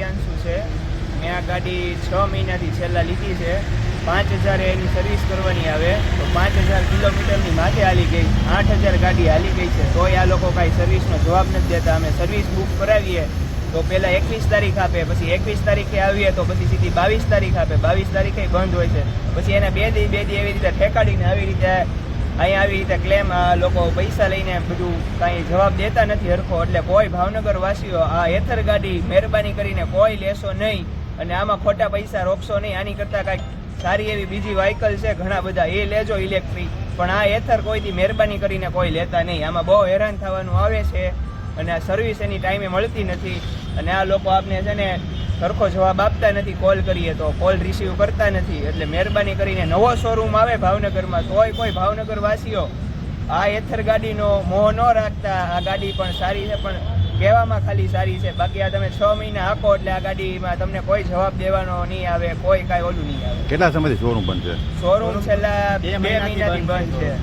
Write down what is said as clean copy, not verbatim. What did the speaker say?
પ્રિયાંશુ છે. મેં આ ગાડી 6 મહિનાથી છેલ્લા લીધી છે. 5000 એની સર્વિસ કરવાની આવે તો 5000 કિલોમીટરની માથે હાલી ગઈ. 8000 ગાડી હાલી ગઈ છે તોય આ લોકો કાંઈ સર્વિસનો જવાબ નથી દેતા. અમે સર્વિસ બુક કરાવીએ તો પહેલાં 21 તારીખ આપે, પછી 21 તારીખે આવીએ તો પછી સીધી 22 તારીખ આપે, 22 તારીખે બંધ હોય છે. પછી એને બે દી એવી રીતે ઠેકાડીને આવી રીતે અહીંયા આવી રીતે ક્લેમ આ લોકો પૈસા લઈને બધું કાંઈ જવાબ દેતા નથી હરખો. એટલે કોઈ ભાવનગર વાસીઓ આ એથર ગાડી મહેરબાની કરીને કોઈ લેશો નહીં અને આમાં ખોટા પૈસા રોકશો નહીં. આની કરતાં કાંઈક સારી એવી બીજી વ્હીકલ છે ઘણા બધા, એ લેજો ઇલેક્ટ્રિક. પણ આ એથર કોઈથી મહેરબાની કરીને કોઈ લેતા નહીં. આમાં બહુ હેરાન થવાનું આવે છે અને આ સર્વિસ એની ટાઈમે મળતી નથી. અને આ લોકો આપને છે ને સરખો જવાબ આપતા નથી. કોલ કરીએ તો કોલ રિસીવ કરતા નથી. એટલે મહેરબાની કરીને નવો શોરૂમ આવે ભાવનગરમાં તોય કોઈ ભાવનગર વાસીઓ આ એથર ગાડીનો મોહ ન રાખતા. આ ગાડી પણ સારી છે, પણ કહેવામાં ખાલી સારી છે. બાકી આ તમે 6 મહિના હાંકો એટલે આ ગાડીમાં તમને કોઈ જવાબ દેવાનો નહીં આવે, કોઈ કાંઈ ઓલું નહીં આવે. કેટલા સમયથી શોરૂમ બંધ છે? શોરૂમ છેલ્લા 2 મહિનાથી બંધ છે.